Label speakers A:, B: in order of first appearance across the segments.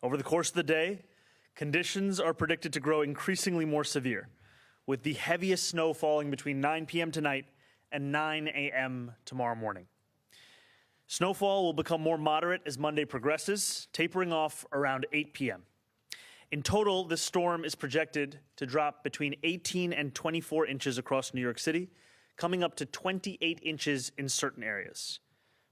A: Over the course of the day, conditions are predicted to grow increasingly more severe, with the heaviest snow falling between 9 p.m. tonight and 9 a.m. tomorrow morning. Snowfall will become more moderate as Monday progresses, tapering off around 8 p.m. In total, this storm is projected to drop between 18 and 24 inches across New York City, coming up to 28 inches in certain areas.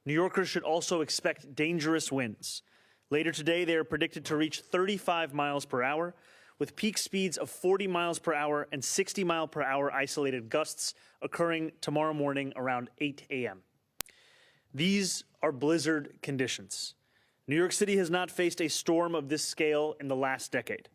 A: New Yorkers should also expect dangerous winds. Later today, they are predicted to reach 35 miles per hour, with peak speeds of 40 miles per hour and 60 mile per hour isolated gusts occurring tomorrow morning around 8 a.m. These are blizzard conditions. New York City has not faced a storm of this scale in the last decade.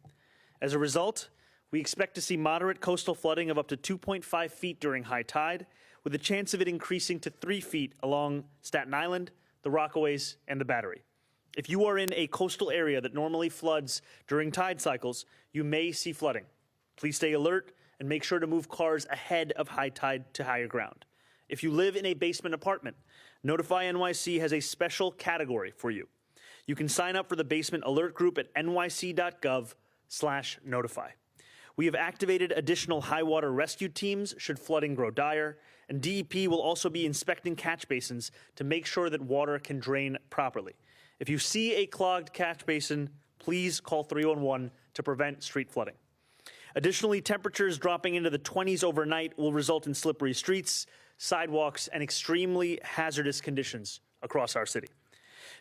A: As a result, we expect to see moderate coastal flooding of up to 2.5 feet during high tide, with a chance of it increasing to 3 feet along Staten Island, the Rockaways, and the Battery. If you are in a coastal area that normally floods during tide cycles, you may see flooding. Please stay alert and make sure to move cars ahead of high tide to higher ground. If you live in a basement apartment, Notify NYC has a special category for you. You can sign up for the basement alert group at nyc.gov/notify. We have activated additional high water rescue teams should flooding grow dire, and DEP will also be inspecting catch basins to make sure that water can drain properly. If you see a clogged catch basin, please call 311 to prevent street flooding. Additionally, temperatures dropping into the 20s overnight will result in slippery streets, sidewalks, and extremely hazardous conditions across our city.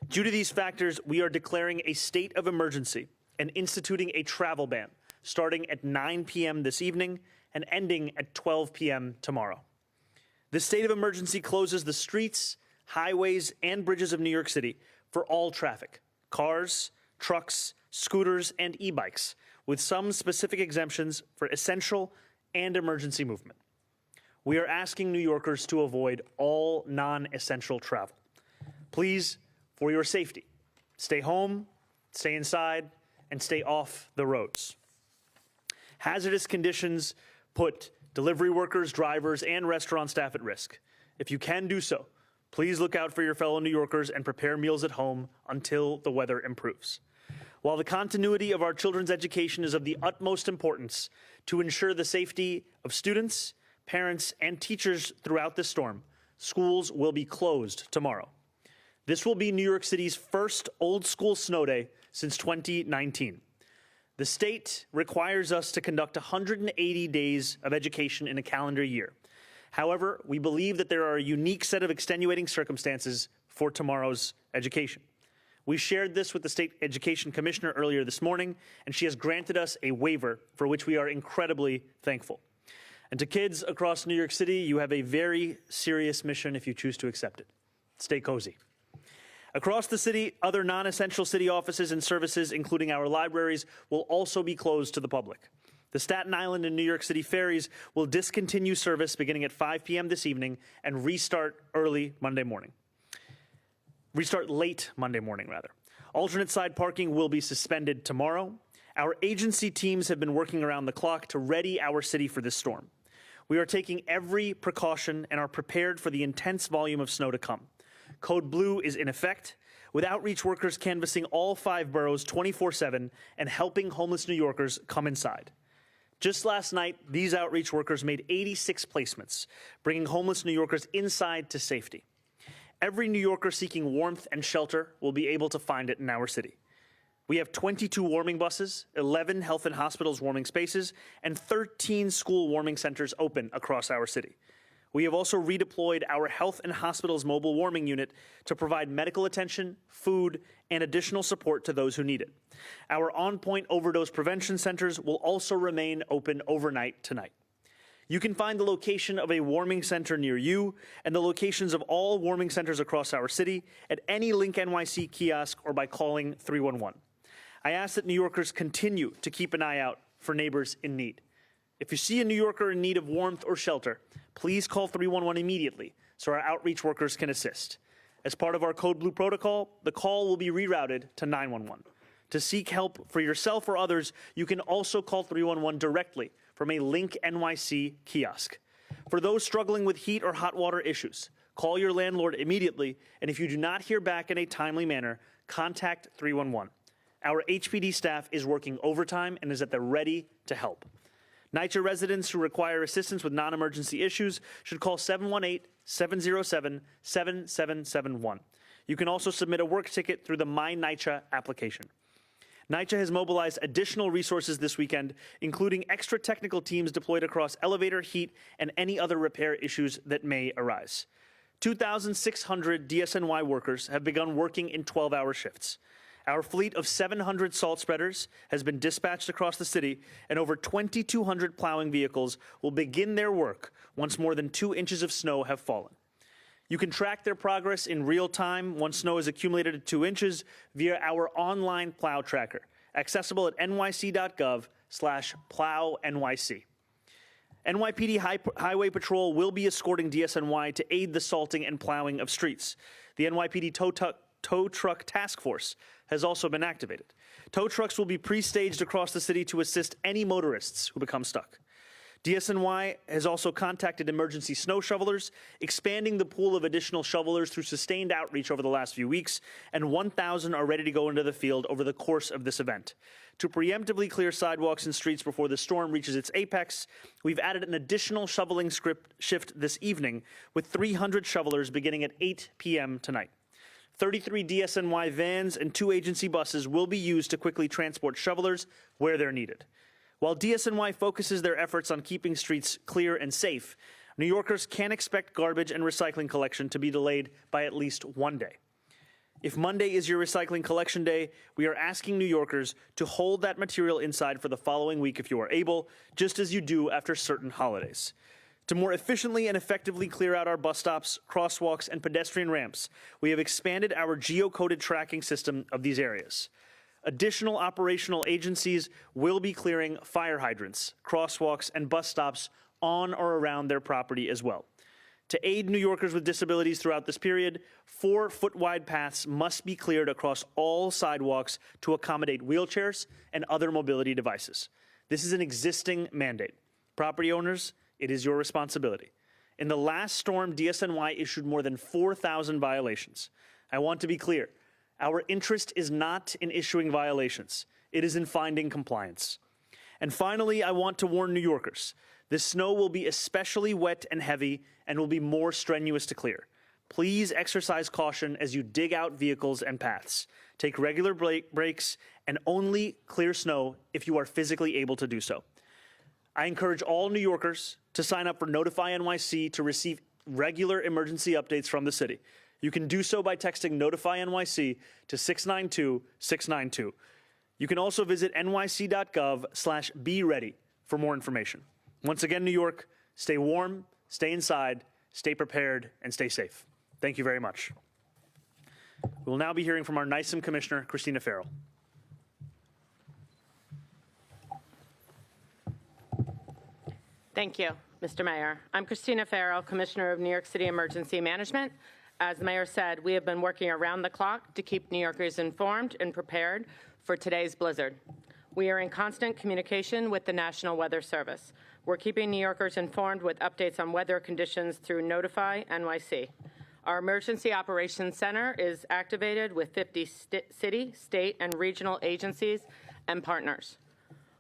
A: Due to these factors, we are declaring a state of emergency and instituting a travel ban starting at 9 p.m. this evening and ending at 12 p.m. tomorrow. This state of emergency closes the streets, highways, and bridges of New York City for all traffic, cars, trucks, scooters, and e-bikes, with some specific exemptions for essential and emergency movement. We are asking New Yorkers to avoid all non-essential travel. Please, for your safety, stay home, stay inside, and stay off the roads. Hazardous conditions put delivery workers, drivers, and restaurant staff at risk. If you can do so, please look out for your fellow New Yorkers and prepare meals at home until the weather improves. While the continuity of our children's education is of the utmost importance to ensure the safety of students, parents, and teachers throughout this storm, schools will be closed tomorrow. This will be New York City's first old school snow day since 2019. The state requires us to conduct 180 days of education in a calendar year. However, we believe that there are a unique set of extenuating circumstances for tomorrow's education. We shared this with the State Education Commissioner earlier this morning, and she has granted us a waiver for which we are incredibly thankful. And to kids across New York City, you have a very serious mission if you choose to accept it. Stay cozy. Across the city, other non-essential city offices and services, including our libraries, will also be closed to the public. The Staten Island and New York City ferries will discontinue service beginning at 5 p.m. this evening and restart late Monday morning, rather. Alternate side parking will be suspended tomorrow. Our agency teams have been working around the clock to ready our city for this storm. We are taking every precaution and are prepared for the intense volume of snow to come. Code Blue is in effect, with outreach workers canvassing all 5 boroughs 24/7 and helping homeless New Yorkers come inside. Just last night, these outreach workers made 86 placements, bringing homeless New Yorkers inside to safety. Every New Yorker seeking warmth and shelter will be able to find it in our city. We have 22 warming buses, 11 health and hospitals warming spaces, and 13 school warming centers open across our city. We have also redeployed our health and hospitals mobile warming unit to provide medical attention, food, and additional support to those who need it. Our on-point overdose prevention centers will also remain open overnight tonight. You can find the location of a warming center near you and the locations of all warming centers across our city at any Link NYC kiosk or by calling 311. I ask that New Yorkers continue to keep an eye out for neighbors in need. If you see a New Yorker in need of warmth or shelter, please call 311 immediately so our outreach workers can assist. As part of our Code Blue protocol, the call will be rerouted to 911. To seek help for yourself or others, you can also call 311 directly from a Link NYC kiosk. For those struggling with heat or hot water issues, call your landlord immediately, and if you do not hear back in a timely manner, contact 311. Our HPD staff is working overtime and is at the ready to help. NYCHA residents who require assistance with non-emergency issues should call 718-707-7771. You can also submit a work ticket through the My NYCHA application. NYCHA has mobilized additional resources this weekend, including extra technical teams deployed across elevator, heat, and any other repair issues that may arise. 2,600 DSNY workers have begun working in 12-hour shifts. Our fleet of 700 salt spreaders has been dispatched across the city, and over 2,200 plowing vehicles will begin their work once more than 2 inches of snow have fallen. You can track their progress in real time once snow is accumulated at 2 inches via our online plow tracker, accessible at nyc.gov/plownyc. NYPD Highway Patrol will be escorting DSNY to aid the salting and plowing of streets. The NYPD Tow Truck Task Force has also been activated. Tow trucks will be pre-staged across the city to assist any motorists who become stuck. DSNY has also contacted emergency snow shovelers, expanding the pool of additional shovelers through sustained outreach over the last few weeks, and 1,000 are ready to go into the field over the course of this event. To preemptively clear sidewalks and streets before the storm reaches its apex, we've added an additional shoveling shift this evening with 300 shovelers beginning at 8 p.m. tonight. 33 DSNY vans and 2 agency buses will be used to quickly transport shovelers where they're needed. While DSNY focuses their efforts on keeping streets clear and safe, New Yorkers can expect garbage and recycling collection to be delayed by at least 1 day. If Monday is your recycling collection day, we are asking New Yorkers to hold that material inside for the following week if you are able, just as you do after certain holidays. To more efficiently and effectively clear out our bus stops, crosswalks, and pedestrian ramps, we have expanded our geocoded tracking system of these areas. Additional operational agencies will be clearing fire hydrants, crosswalks, and bus stops on or around their property as well. To aid New Yorkers with disabilities throughout this period, 4-foot-wide paths must be cleared across all sidewalks to accommodate wheelchairs and other mobility devices. This is an existing mandate. Property owners, it is your responsibility. In the last storm, DSNY issued more than 4,000 violations. I want to be clear. Our interest is not in issuing violations. It is in finding compliance. And finally, I want to warn New Yorkers. This snow will be especially wet and heavy and will be more strenuous to clear. Please exercise caution as you dig out vehicles and paths. Take regular breaks and only clear snow if you are physically able to do so. I encourage all New Yorkers to sign up for Notify NYC to receive regular emergency updates from the city. You can do so by texting Notify NYC to 692-692. You can also visit nyc.gov/be-ready for more information. Once again, New York, stay warm, stay inside, stay prepared, and stay safe. Thank you very much. We will now be hearing from our NYSEM Commissioner, Christina Farrell.
B: Thank you, Mr. Mayor. I'm Christina Farrell, Commissioner of New York City Emergency Management. As the Mayor said, we have been working around the clock to keep New Yorkers informed and prepared for today's blizzard. We are in constant communication with the National Weather Service. We're keeping New Yorkers informed with updates on weather conditions through Notify NYC. Our Emergency Operations Center is activated with 50 city, state, and regional agencies and partners.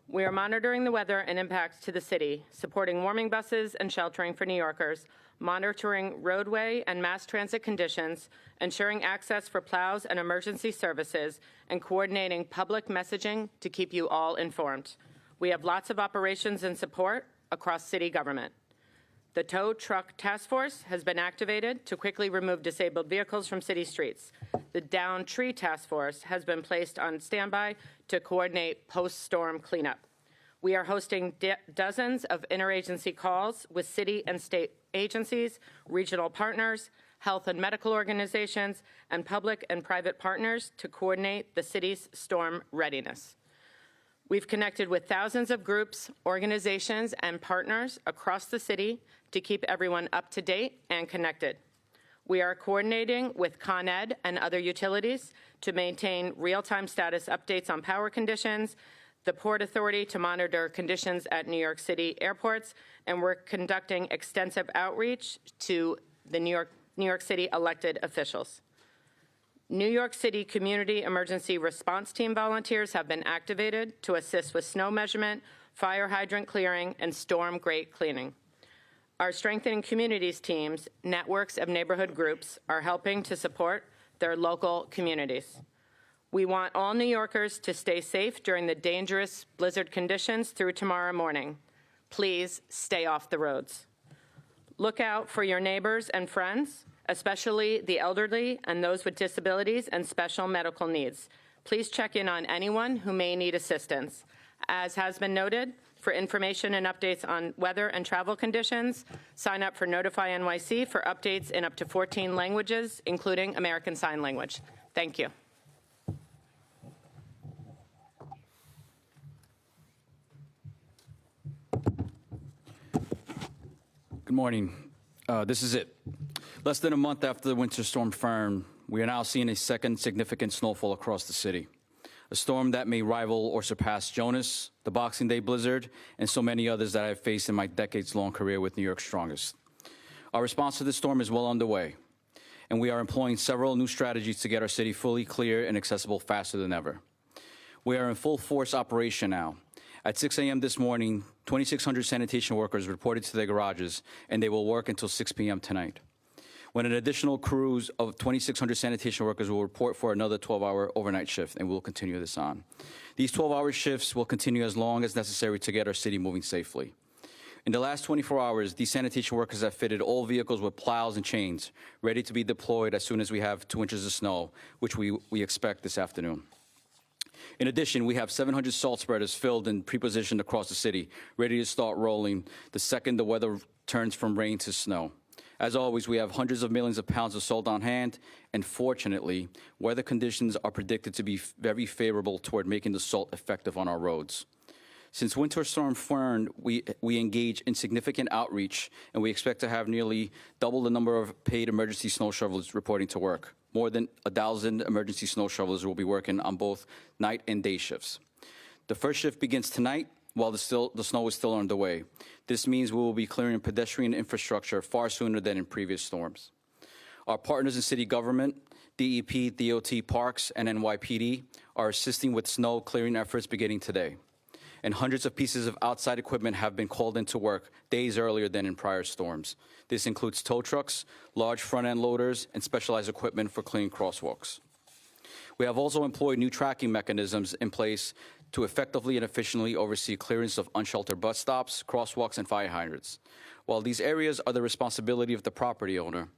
B: We are monitoring the weather and impacts to the city, supporting warming buses and sheltering for New Yorkers, monitoring roadway and mass transit conditions, ensuring access for plows and emergency services, and coordinating public messaging to keep you all informed. We have lots of operations and support across city government. The Tow Truck Task Force has been activated to quickly remove disabled vehicles from city streets. The Down Tree Task Force has been placed on standby to coordinate post-storm cleanup. We are hosting dozens of interagency calls with city and state agencies, regional partners, health and medical organizations, and public and private partners to coordinate the city's storm readiness. We've connected with thousands of groups, organizations, and partners across the city to keep everyone up to date and connected. We are coordinating with Con Ed and other utilities to maintain real-time status updates on power conditions, the Port Authority to monitor conditions at New York City airports, and we're conducting extensive outreach to the New York City elected officials. New York City Community Emergency Response Team volunteers have been activated to assist with snow measurement, fire hydrant clearing, and storm grate cleaning. Our Strengthening Communities teams, networks of neighborhood groups, are helping to support their local communities. We want all New Yorkers to stay safe during the dangerous blizzard conditions through tomorrow morning. Please stay off the roads. Look out for your neighbors and friends, especially the elderly and those with disabilities and special medical needs. Please check in on anyone who may need assistance. As has been noted, for information and updates on weather and travel conditions, sign up for Notify NYC for updates in up to 14 languages, including American Sign Language. Thank you.
C: Good morning. This is it. Less than a month after the winter storm Fern, we are now seeing a second significant snowfall across the city. A storm that may rival or surpass Jonas, the Boxing Day blizzard, and so many others that I've faced in my decades-long career with New York's Strongest. Our response to this storm is well underway, and we are employing several new strategies to get our city fully clear and accessible faster than ever. We are in full force operation now. At 6 a.m. this morning, 2,600 sanitation workers reported to their garages, and they will work until 6 p.m. tonight, when an additional crews of 2,600 sanitation workers will report for another 12-hour overnight shift, and we'll continue this on. These 12-hour shifts will continue as long as necessary to get our city moving safely. In the last 24 hours, these sanitation workers have fitted all vehicles with plows and chains, ready to be deployed as soon as we have 2 inches of snow, which we expect this afternoon. In addition, we have 700 salt spreaders filled and pre-positioned across the city, ready to start rolling the second the weather turns from rain to snow. As always, we have hundreds of millions of pounds of salt on hand, and fortunately, weather conditions are predicted to be very favorable toward making the salt effective on our roads. Since Winter Storm Fern, we engage in significant outreach, and we expect to have nearly double the number of paid emergency snow shovelers reporting to work. More than 1,000 emergency snow shovelers will be working on both night and day shifts. The first shift begins tonight, while the snow is still underway. This means we will be clearing pedestrian infrastructure far sooner than in previous storms. Our partners in city government, DEP, DOT, Parks, and NYPD are assisting with snow clearing efforts beginning today. And hundreds of pieces of outside equipment have been called into work days earlier than in prior storms. This includes tow trucks, large front-end loaders, and specialized equipment for clearing crosswalks. We have also employed new tracking mechanisms in place to effectively and efficiently oversee clearance of unsheltered bus stops, crosswalks, and fire hydrants. While these areas are the responsibility of the property owner,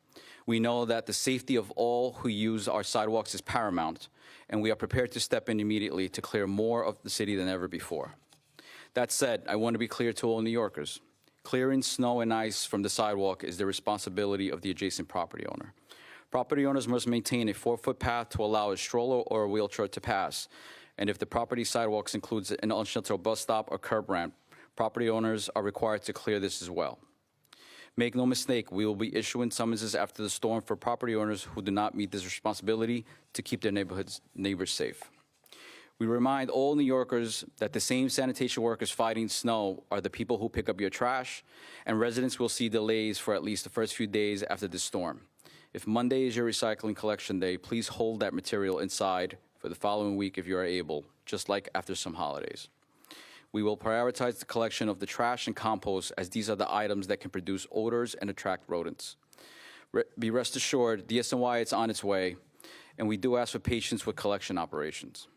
C: we know that the safety of all who use our sidewalks is paramount, and we are prepared to step in immediately to clear more of the city than ever before. That said, I want to be clear to all New Yorkers. Clearing snow and ice from the sidewalk is the responsibility of the adjacent property owner. Property owners must maintain a 4-foot path to allow a stroller or a wheelchair to pass. And if the property sidewalks includes an unsheltered bus stop or curb ramp, property owners are required to clear this as well. Make no mistake, we will be issuing summonses after the storm for property owners who do not meet this responsibility to keep their neighbors safe. We remind all New Yorkers that the same sanitation workers fighting snow are the people who pick up your trash, and residents will see delays for at least the first few days after the storm. If Monday is your recycling collection day, please hold that material inside for the following week if you are able, just like after some holidays. We will prioritize the collection of the trash and compost, as these are the items that can produce odors and attract rodents. Be rest assured, DSNY is on its way, and we do ask for patience with collection operations.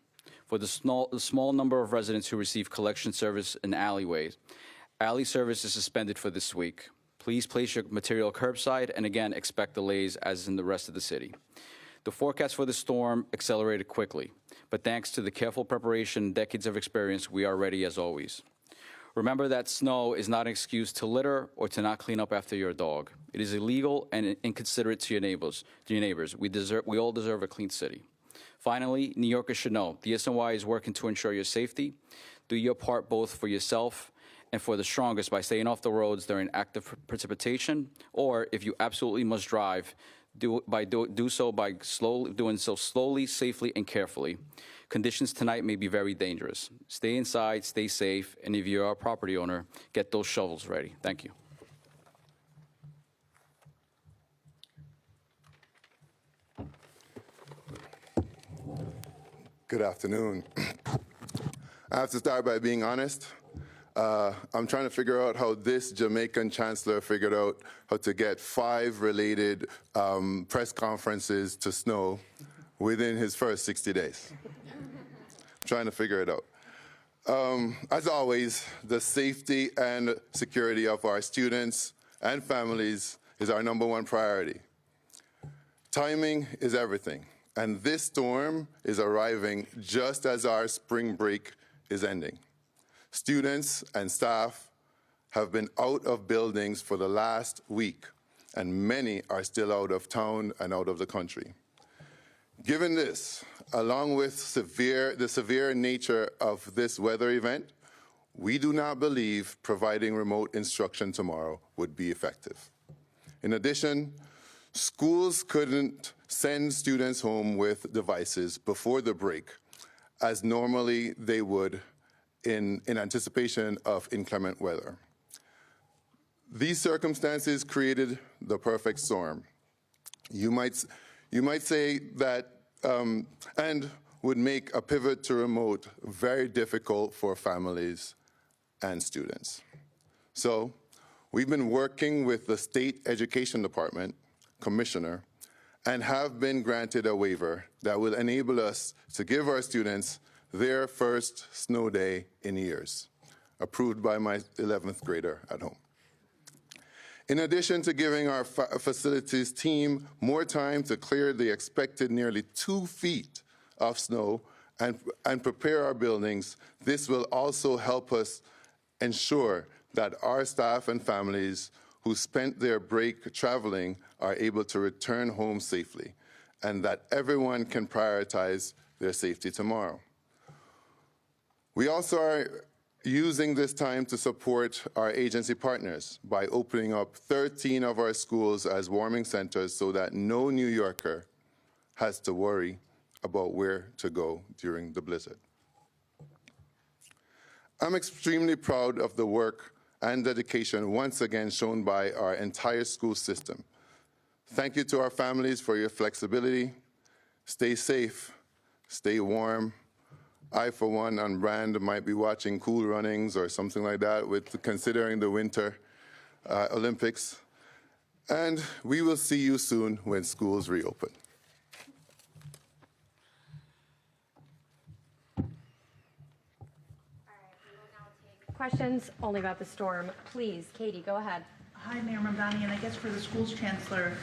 C: For the small number of residents who receive collection service in alleyways, alley service is suspended for this week. Please place your material curbside, and again, expect delays as in the rest of the city. The forecast for the storm accelerated quickly, but thanks to the careful preparation and decades of experience, we are ready as always. Remember that snow is not an excuse to litter or to not clean up after your dog. It is illegal and inconsiderate to your neighbors. We all deserve a clean city. Finally, New Yorkers should know DSNY is working to ensure your safety. Do your part both for yourself and for the strongest by staying off the roads during active precipitation, or if you absolutely must drive, do so by doing so slowly, safely, and carefully. Conditions tonight may be very dangerous. Stay inside, stay safe, and if you're a property owner, get those shovels ready. Thank you.
D: Good afternoon. I have to start by being honest. I'm trying to figure out how this Jamaican chancellor figured out how to get 5 related press conferences to snow within his first 60 days. Trying to figure it out. As always, the safety and security of our students and families is our #1 priority. Timing is everything, and this storm is arriving just as our spring break is ending. Students and staff have been out of buildings for the last week, and many are still out of town and out of the country. Given this, along with the severe nature of this weather event, we do not believe providing remote instruction tomorrow would be effective. In addition, schools couldn't send students home with devices before the break, as normally they would in anticipation of inclement weather. These circumstances created the perfect storm. You might say that, and would make a pivot to remote very difficult for families and students. So we've been working with the State Education Department Commissioner and have been granted a waiver that will enable us to give our students their first snow day in years, approved by my 11th grader at home. In addition to giving our facilities team more time to clear the expected nearly 2 feet of snow and prepare our buildings, this will also help us ensure that our staff and families who spent their break traveling are able to return home safely, and that everyone can prioritize their safety tomorrow. We also are using this time to support our agency partners by opening up 13 of our schools as warming centers so that no New Yorker has to worry about where to go during the blizzard. I'm extremely proud of the work and dedication once again shown by our entire school system. Thank you to our families for your flexibility. Stay safe, stay warm. I, for one, on brand, might be watching Cool Runnings or something like that, considering the Winter Olympics. And we will see you soon when schools reopen.
E: Questions only about the storm. Please, Katie, go ahead.
F: Hi, Mayor Mamdani, and I guess for the school's chancellor,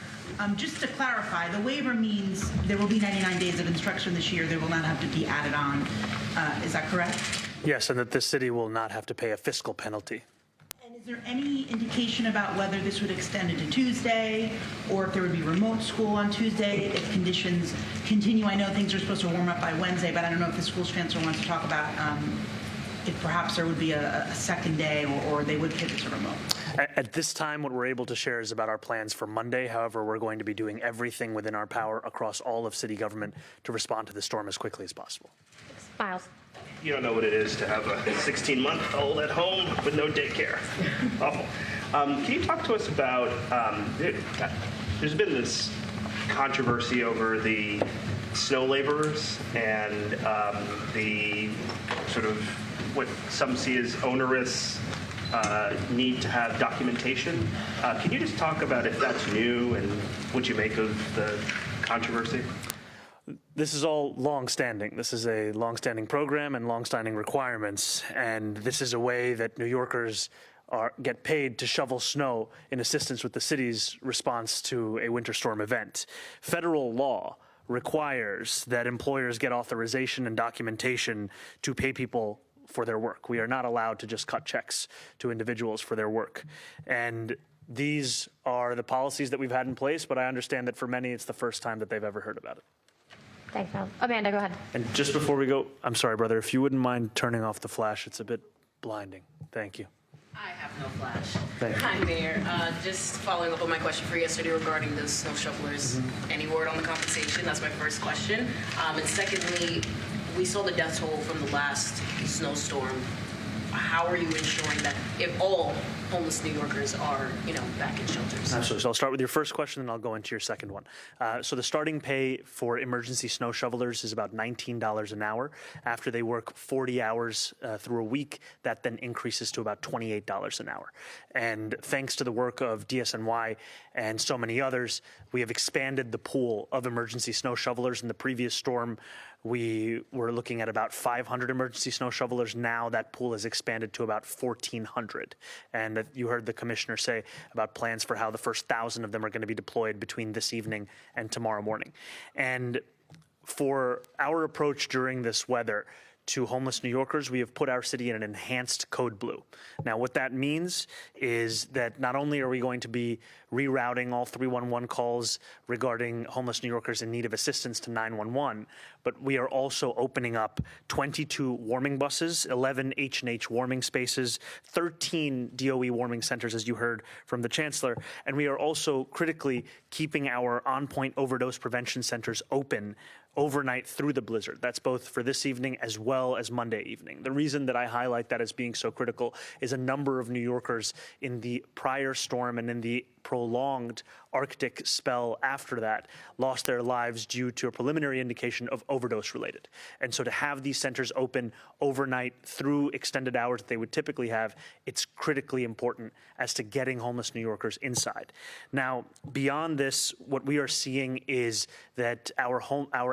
F: just to clarify, the waiver means there will be 99 days of instruction this year. There will not have to be added on. Is that correct?
A: Yes, and that this city will not have to pay a fiscal penalty.
F: And is there any indication about whether this would extend into Tuesday, or if there would be remote school on Tuesday if conditions continue? I know things are supposed to warm up by Wednesday, but I don't know if the school's chancellor wants to talk about if perhaps there would be a second day or they would pivot to remote.
A: At this time, what we're able to share is about our plans for Monday. However, we're going to be doing everything within our power across all of city government to respond to the storm as quickly as possible.
E: Miles.
G: You don't know what it is to have a 16-month-old at home with no daycare. Awful. Can you talk to us about, there's been this controversy over the snow laborers and the sort of what some see as onerous need to have documentation. Can you just talk about if that's new and what you make of the controversy?
A: This is all long-standing. This is a long-standing program and long-standing requirements, and this is a way that New Yorkers get paid to shovel snow in assistance with the city's response to a winter storm event. Federal law requires that employers get authorization and documentation to pay people for their work. We are not allowed to just cut checks to individuals for their work. And these are the policies that we've had in place, but I understand that for many, it's the first time that they've ever heard about it.
E: Thanks, Miles. Amanda, go ahead.
A: And just before we go, I'm sorry, brother, if you wouldn't mind turning off the flash, it's a bit blinding. Thank you.
H: I have no flash.
A: Thank you.
H: Hi, Mayor. Just following up on my question for yesterday regarding the snow shovelers. Any word on the compensation? That's my first question. And secondly, we saw the death toll from the last snowstorm how are you ensuring that if all homeless New Yorkers are, back in shelters?
A: Absolutely. So I'll start with your first question, and I'll go into your second one. So the starting pay for emergency snow shovelers is about $19 an hour. After they work 40 hours through a week, that then increases to about $28 an hour. And thanks to the work of DSNY and so many others, we have expanded the pool of emergency snow shovelers. In the previous storm, we were looking at about 500 emergency snow shovelers. Now that pool has expanded to about 1,400. And you heard the commissioner say about plans for how the first 1,000 of them are going to be deployed between this evening and tomorrow morning. And for our approach during this weather to homeless New Yorkers, we have put our city in an enhanced code blue. Now, what that means is that not only are we going to be rerouting all 311 calls regarding homeless New Yorkers in need of assistance to 911, but we are also opening up 22 warming buses, 11 H&H warming spaces, 13 DOE warming centers, as you heard from the chancellor, and we are also critically keeping our on-point overdose prevention centers open overnight through the blizzard. That's both for this evening as well as Monday evening. The reason that I highlight that as being so critical is a number of New Yorkers in the prior storm and in the prolonged Arctic spell after that lost their lives due to a preliminary indication of overdose related. And so to have these centers open overnight through extended hours that they would typically have, it's critically important as to getting homeless New Yorkers inside. Now, beyond this, what we are seeing is that our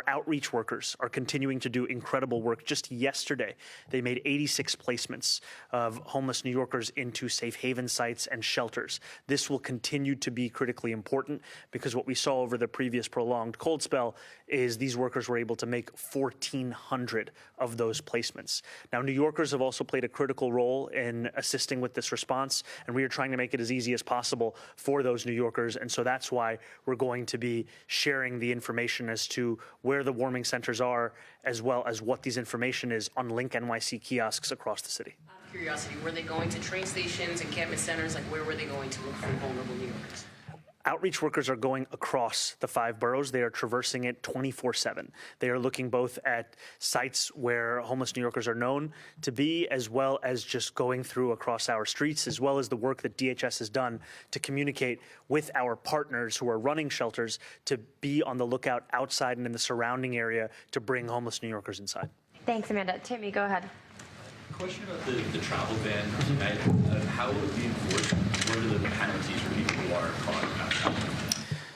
A: outreach workers are continuing to do incredible work. Just yesterday, they made 86 placements of homeless New Yorkers into safe haven sites and shelters. This will continue to be critically important because what we saw over the previous prolonged cold spell is these workers were able to make 1,400 of those placements. Now, New Yorkers have also played a critical role in assisting with this response, and we are trying to make it as easy as possible for those New Yorkers, and so that's why we're going to be sharing the information as to where the warming centers are, as well as what these information is on Link NYC kiosks across the city.
H: Out of curiosity, were they going to train stations, encampment centers? Like, where were they going to look for vulnerable New Yorkers?
A: Outreach workers are going across the 5 boroughs. They are traversing it 24/7. They are looking both at sites where homeless New Yorkers are known to be, as well as just going through across our streets, as well as the work that DHS has done to communicate with our partners who are running shelters to be on the lookout outside and in the surrounding area to bring homeless New Yorkers inside.
E: Thanks, Amanda. Timmy, go ahead.
I: Question about the travel ban tonight. How would it be enforced? What are the penalties for people who are caught outside?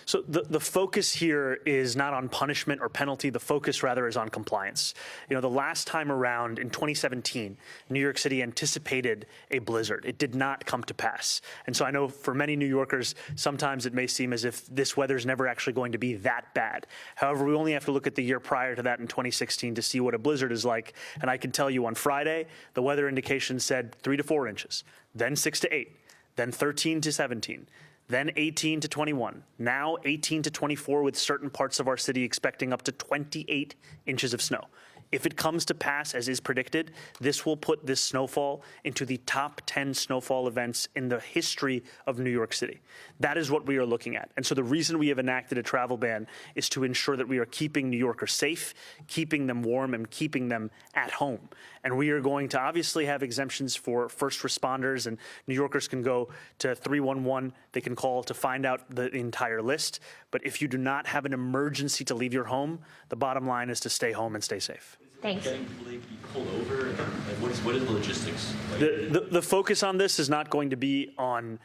A: So the focus here is not on punishment or penalty. The focus rather is on compliance. You know, the last time around in 2017, New York City anticipated a blizzard. It did not come to pass. And so I know for many New Yorkers, sometimes it may seem as if this weather is never actually going to be that bad. However, we only have to look at the year prior to that in 2016 to see what a blizzard is like. And I can tell you on Friday, the weather indication said 3 to 4 inches, then 6 to 8, then 13 to 17. Then 18 to 21, now 18 to 24 with certain parts of our city expecting up to 28 inches of snow. If it comes to pass as is predicted, this will put this snowfall into the top 10 snowfall events in the history of New York City. That is what we are looking at. And so the reason we have enacted a travel ban is to ensure that we are keeping New Yorkers safe, keeping them warm, and keeping them at home. And we are going to obviously have exemptions for first responders, and New Yorkers can go to 311. They can call to find out the entire list. But if you do not have an emergency to leave your home, the bottom line is to stay home and stay safe.
E: Thanks.
I: Getting people to be pulled over? Like, what are the logistics? Like,
A: The focus on this is not going to be on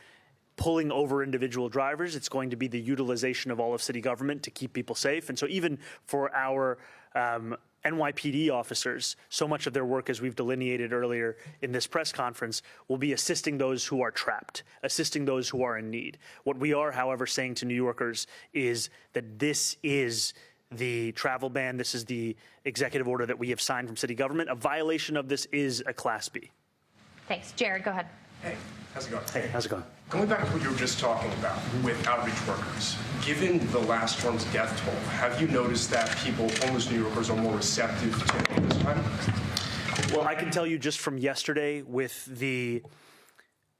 A: pulling over individual drivers. It's going to be the utilization of all of city government to keep people safe. And so even for our NYPD officers, so much of their work, as we've delineated earlier in this press conference, will be assisting those who are trapped, assisting those who are in need. What we are, however, saying to New Yorkers is that this is the travel ban. This is the executive order that we have signed from city government. A violation of this is a Class B.
E: Thanks. Jared, go ahead.
J: Hey, how's it going?
A: Hey, how's it going?
J: Going back to what you were just talking about with outreach workers, given the last storm's death toll, have you noticed that people, homeless New Yorkers, are more receptive to it this time?
A: Well, I can tell you just from yesterday with the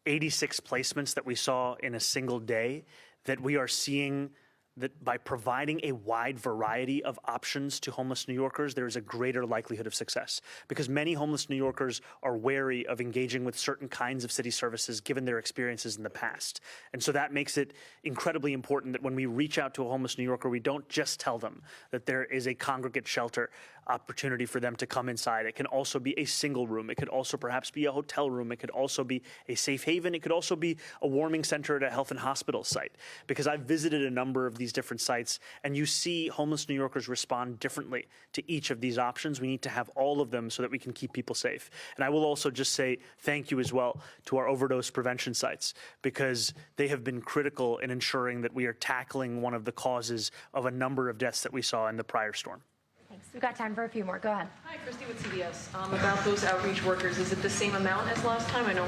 A: 86 placements that we saw in a single day that we are seeing that by providing a wide variety of options to homeless New Yorkers, there is a greater likelihood of success. Because many homeless New Yorkers are wary of engaging with certain kinds of city services given their experiences in the past. And so that makes it incredibly important that when we reach out to a homeless New Yorker, we don't just tell them that there is a congregate shelter opportunity for them to come inside. It can also be a single room. It could also perhaps be a hotel room. It could also be a safe haven. It could also be a warming center at a health and hospital site. Because I've visited a number of these different sites, and you see homeless New Yorkers respond differently to each of these options. We need to have all of them so that we can keep people safe. And I will also just say thank you as well to our overdose prevention sites, because they have been critical in ensuring that we are tackling one of the causes of a number of deaths that we saw in the prior storm.
E: Thanks. We've got time for a few more. Go ahead.
K: Hi, Christy with CBS. About those outreach workers, is it the same amount as last time? I know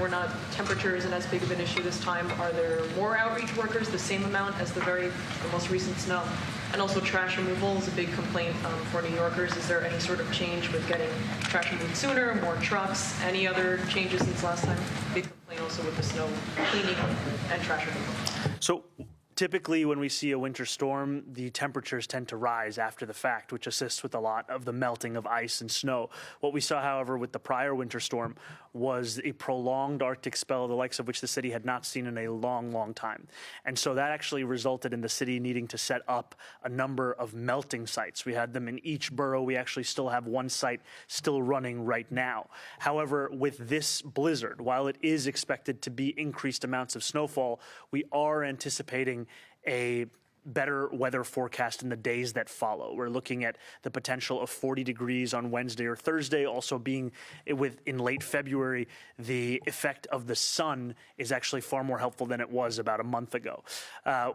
K: temperature isn't as big of an issue this time. Are there more outreach workers, the same amount as the most recent snow? And also trash removal is a big complaint for New Yorkers. Is there any sort of change with getting trash removed sooner, more trucks, any other changes since last time? Big complaint also with the snow cleaning and trash removal.
A: So typically when we see a winter storm, the temperatures tend to rise after the fact, which assists with a lot of the melting of ice and snow. What we saw, however, with the prior winter storm was a prolonged Arctic spell, the likes of which the city had not seen in a long, long time. And so that actually resulted in the city needing to set up a number of melting sites. We had them in each borough. We actually still have one site still running right now. However, with this blizzard, while it is expected to be increased amounts of snowfall, we are anticipating a better weather forecast in the days that follow. We're looking at the potential of 40 degrees on Wednesday or Thursday. Also being in late February, the effect of the sun is actually far more helpful than it was about a month ago.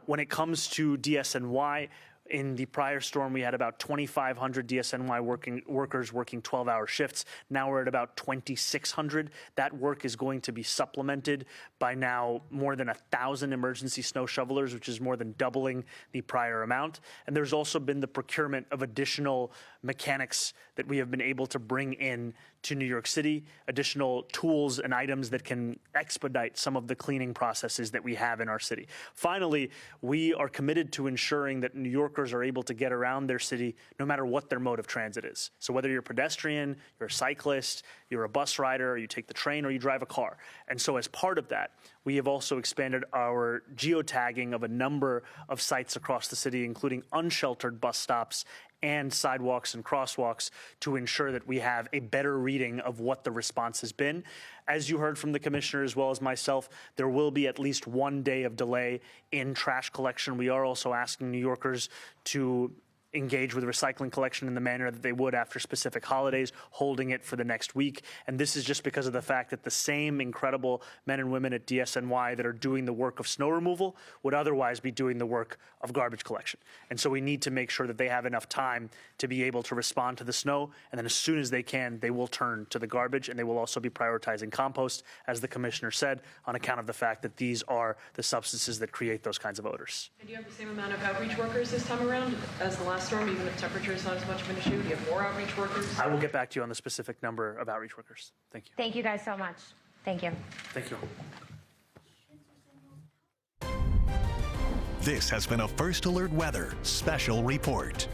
A: When it comes to DSNY, in the prior storm, we had about 2,500 DSNY workers working 12-hour shifts. Now we're at about 2,600. That work is going to be supplemented by now more than 1,000 emergency snow shovelers, which is more than doubling the prior amount. And there's also been the procurement of additional mechanics that we have been able to bring in to New York City, additional tools and items that can expedite some of the cleaning processes that we have in our city. Finally, we are committed to ensuring that New Yorkers are able to get around their city no matter what their mode of transit is. So whether you're a pedestrian, you're a cyclist, you're a bus rider, or you take the train, or you drive a car. And so as part of that, we have also expanded our geotagging of a number of sites across the city, including unsheltered bus stops and sidewalks and crosswalks, to ensure that we have a better reading of what the response has been. As you heard from the commissioner as well as myself, there will be at least 1 day of delay in trash collection. We are also asking New Yorkers to engage with recycling collection in the manner that they would after specific holidays, holding it for the next week. And this is just because of the fact that the same incredible men and women at DSNY that are doing the work of snow removal would otherwise be doing the work of garbage collection. And so we need to make sure that they have enough time to be able to respond to the snow. And then as soon as they can, they will turn to the garbage, and they will also be prioritizing compost, as the commissioner said, on account of the fact that these are the substances that create those kinds of odors.
K: And do you have the same amount of outreach workers this time around as the last storm, even if temperature is not as much of an issue? Do you have more outreach workers?
A: I will get back to you on the specific number of outreach workers. Thank you.
E: Thank you guys so much. Thank you.
A: Thank you.
L: This has been a First Alert Weather Special Report.